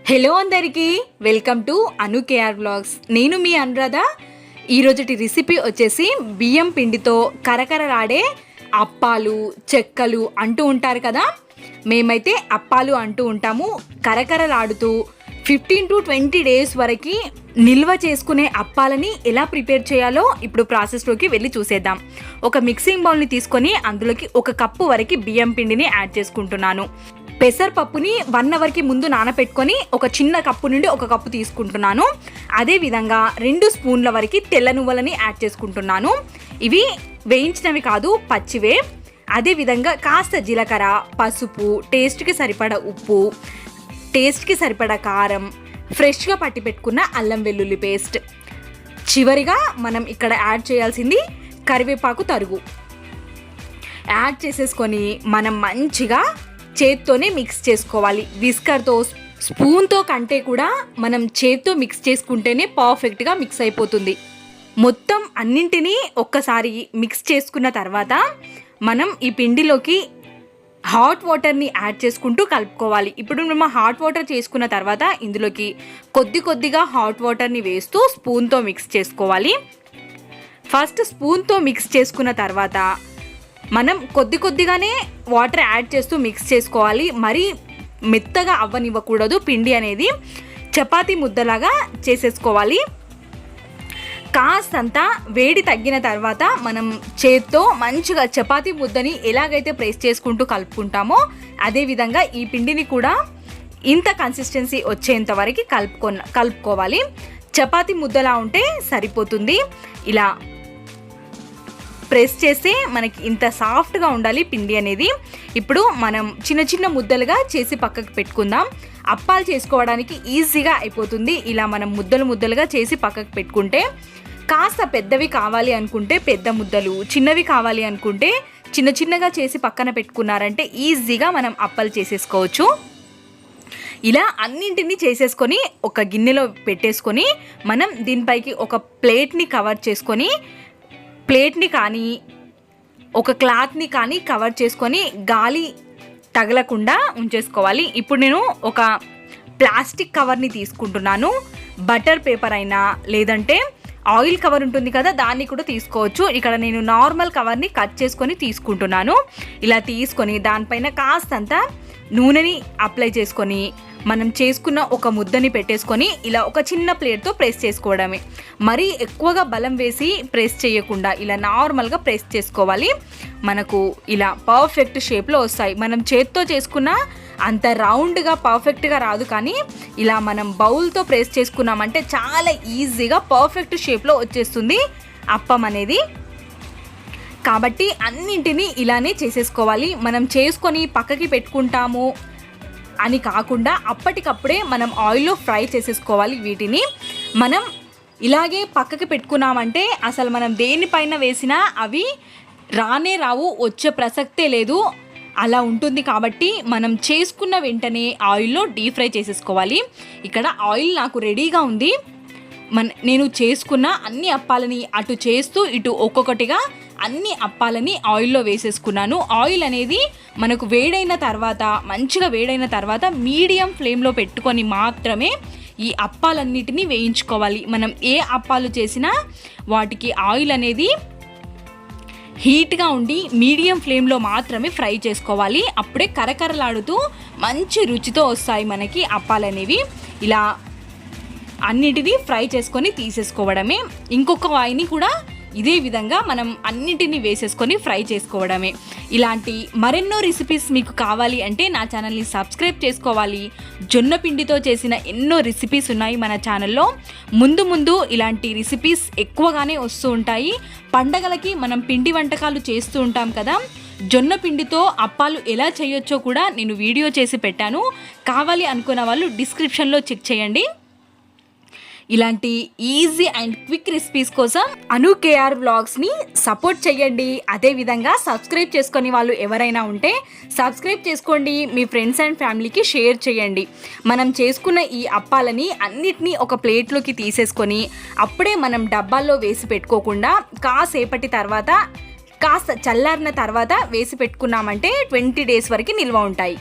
Hello అందరికీ, welcome to Anu KR blogs. నేను మీ అనురాధ. ఈరోజుటి రెసిపీ వచ్చేసి బియ్యం పిండితో కరకరలాడే అప్పాలు, చెక్కలు అంటూ ఉంటారు కదా. మేమైతే అప్పాలు అంటూ ఉంటాము. కరకరలాడుతూ 15 to 20 days వరకు నిల్వ చేసుకునే అప్పాలని ఎలా ప్రిపేర్ చేయాలో ఇప్పుడు ప్రాసెస్లోకి వెళ్ళి చూసేద్దాం. ఒక మిక్సింగ్ బౌల్ని తీసుకొని అందులోకి 1 కప్పు వరకు బియ్యం పిండిని యాడ్ చేసుకుంటున్నాను. పెసరపప్పుని 1 అవర్కి ముందు నానపెట్టుకొని ఒక చిన్న కప్పు నుండి 1 కప్పు తీసుకుంటున్నాను. అదేవిధంగా 2 స్పూన్ల వరకు తెల్ల నువ్వులని యాడ్ చేసుకుంటున్నాను. ఇవి వేయించినవి కాదు, పచ్చివే. అదేవిధంగా కాస్త జీలకర్ర, పసుపు, టేస్ట్కి సరిపడా ఉప్పు, టేస్ట్కి సరిపడా కారం, ఫ్రెష్గా పట్టి పెట్టుకున్న అల్లం వెల్లుల్లి పేస్ట్. చివరిగా మనం ఇక్కడ యాడ్ చేయాల్సింది కరివేపాకు తరుగు. యాడ్ చేసేసుకొని మనం మంచిగా చేత్తోనే మిక్స్ చేసుకోవాలి. విస్కర్తో, స్పూన్తో కంటే కూడా మనం చేత్తో మిక్స్ చేసుకుంటేనే పర్ఫెక్ట్గా మిక్స్ అయిపోతుంది. మొత్తం అన్నింటినీ ఒక్కసారి మిక్స్ చేసుకున్న తర్వాత మనం ఈ పిండిలోకి హాట్ వాటర్ని యాడ్ చేసుకుంటూ కలుపుకోవాలి. ఇప్పుడు మేము హాట్ వాటర్ చేసుకున్న తర్వాత ఇందులోకి కొద్దిగా హాట్ వాటర్ని వేస్తూ స్పూన్తో మిక్స్ చేసుకోవాలి. ఫస్ట్ స్పూన్తో మిక్స్ చేసుకున్న తర్వాత మనం కొద్దిగానే వాటర్ యాడ్ చేస్తూ మిక్స్ చేసుకోవాలి. మరీ మెత్తగా అవ్వనివ్వకూడదు. పిండి అనేది చపాతీ ముద్దలాగా చేసేసుకోవాలి. కాస్తంత వేడి తగ్గిన తర్వాత మనం చేత్తో మంచిగా చపాతీ ముద్దని ఎలాగైతే ప్రెస్ చేసుకుంటూ కలుపుకుంటామో అదేవిధంగా ఈ పిండిని కూడా ఇంత కన్సిస్టెన్సీ వచ్చేంత వరకు కలుపుకోవాలి. చపాతీ ముద్దలా ఉంటే సరిపోతుంది. ఇలా ప్రెస్ చేస్తే మనకి ఇంత సాఫ్ట్గా ఉండాలి పిండి అనేది. ఇప్పుడు మనం చిన్న ముద్దలుగా చేసి పక్కకు పెట్టుకుందాం. అప్పాలు చేసుకోవడానికి ఈజీగా అయిపోతుంది. ఇలా మనం ముద్దలుగా చేసి పక్కకు పెట్టుకుంటే, కాస్త పెద్దవి కావాలి అనుకుంటే పెద్ద ముద్దలు, చిన్నవి కావాలి అనుకుంటే చిన్నగా చేసి పక్కన పెట్టుకున్నారంటే ఈజీగా మనం అప్పాలు చేసేసుకోవచ్చు. ఇలా అన్నింటినీ చేసేసుకొని ఒక గిన్నెలో పెట్టేసుకొని మనం దీనిపైకి ఒక ప్లేట్ని కవర్ చేసుకొని, ప్లేట్ని కానీ ఒక క్లాత్ని కానీ కవర్ చేసుకొని గాలి తగలకుండా ఉంచేసుకోవాలి. ఇప్పుడు నేను ఒక ప్లాస్టిక్ కవర్ని తీసుకుంటున్నాను. బటర్ పేపర్ అయినా లేదంటే ఆయిల్ కవర్ ఉంటుంది కదా, దాన్ని కూడా తీసుకోవచ్చు. ఇక్కడ నేను నార్మల్ కవర్ని కట్ చేసుకొని తీసుకుంటున్నాను. ఇలా తీసుకొని దానిపైన కాస్తంత నూనెని అప్లై చేసుకొని మనం చేసుకున్న ఒక ముద్దని పెట్టేసుకొని ఇలా ఒక చిన్న ప్లేట్తో ప్రెస్ చేసుకోవడమే. మరీ ఎక్కువగా బలం వేసి ప్రెస్ చేయకుండా ఇలా నార్మల్గా ప్రెస్ చేసుకోవాలి. మనకు ఇలా పర్ఫెక్ట్ షేప్లో వస్తాయి. మనం చేత్తో చేసుకున్న అంత రౌండ్గా పర్ఫెక్ట్గా రాదు, కానీ ఇలా మనం బౌల్తో ప్రెస్ చేసుకున్నామంటే చాలా ఈజీగా పర్ఫెక్ట్ షేప్లో వచ్చేస్తుంది అప్పం అనేది. కాబట్టి అన్నింటినీ ఇలానే చేసేసుకోవాలి. మనం చేసుకొని పక్కకి పెట్టుకుంటాము అని కాకుండా అప్పటికప్పుడే మనం ఆయిల్లో ఫ్రై చేసేసుకోవాలి. వీటిని మనం ఇలాగే పక్కకి పెట్టుకున్నామంటే అసలు మనం దేనిపైన వేసినా అవి రావు, వచ్చే ప్రసక్తే లేదు. అలా ఉంటుంది. కాబట్టి మనం చేసుకున్న వెంటనే ఆయిల్లో డీప్ ఫ్రై చేసేసుకోవాలి. ఇక్కడ ఆయిల్ నాకు రెడీగా ఉంది. నేను చేసుకున్న అన్ని అప్పాలని అటు చేస్తూ ఇటు ఒక్కొక్కటిగా అన్ని అప్పాలని ఆయిల్లో వేసేసుకున్నాను. ఆయిల్ అనేది మనకు మంచిగా వేడైన తర్వాత మీడియం ఫ్లేమ్లో పెట్టుకొని మాత్రమే ఈ అప్పాలన్నిటినీ వేయించుకోవాలి. మనం ఏ అప్పాలు చేసినా వాటికి ఆయిల్ అనేది హీట్గా ఉండి మీడియం ఫ్లేమ్లో మాత్రమే ఫ్రై చేసుకోవాలి. అప్పుడే కరకరలాడుతూ మంచి రుచితో వస్తాయి మనకి అప్పాలనేవి. ఇలా అన్నిటినీ ఫ్రై చేసుకొని తీసేసుకోవడమే. ఇంకొక వాయిని కూడా ఇదే విధంగా మనం అన్నిటినీ వేసేసుకొని ఫ్రై చేసుకోవడమే. ఇలాంటి మరెన్నో రెసిపీస్ మీకు కావాలి అంటే నా ఛానల్ని సబ్స్క్రైబ్ చేసుకోవాలి. జొన్న పిండితో చేసిన ఎన్నో రెసిపీస్ ఉన్నాయి మన ఛానల్లో. ముందు ఇలాంటి రెసిపీస్ ఎక్కువగానే వస్తూ ఉంటాయి. పండగలకి మనం పిండి వంటకాలు చేస్తూ ఉంటాం కదా. జొన్న పిండితో అప్పాలు ఎలా చేయొచ్చో కూడా నేను వీడియో చేసి పెట్టాను. కావాలి అనుకున్న వాళ్ళు డిస్క్రిప్షన్లో చెక్ చేయండి. ఇలాంటి ఈజీ అండ్ క్విక్ రెసిపీస్ కోసం అను కేఆర్ బ్లాగ్స్ని సపోర్ట్ చేయండి. అదేవిధంగా సబ్స్క్రైబ్ చేసుకొని వాళ్ళు ఎవరైనా ఉంటే సబ్స్క్రైబ్ చేసుకోండి. మీ ఫ్రెండ్స్ అండ్ ఫ్యామిలీకి షేర్ చేయండి. మనం చేసుకున్న ఈ అప్పాలని అన్నిటినీ ఒక ప్లేట్లోకి తీసేసుకొని అప్పుడే మనం డబ్బాల్లో వేసి పెట్టుకోకుండా కాసేపటి తర్వాత కాస్త చల్లారిన తర్వాత వేసి పెట్టుకున్నామంటే 20 days వరకు నిల్వ ఉంటాయి.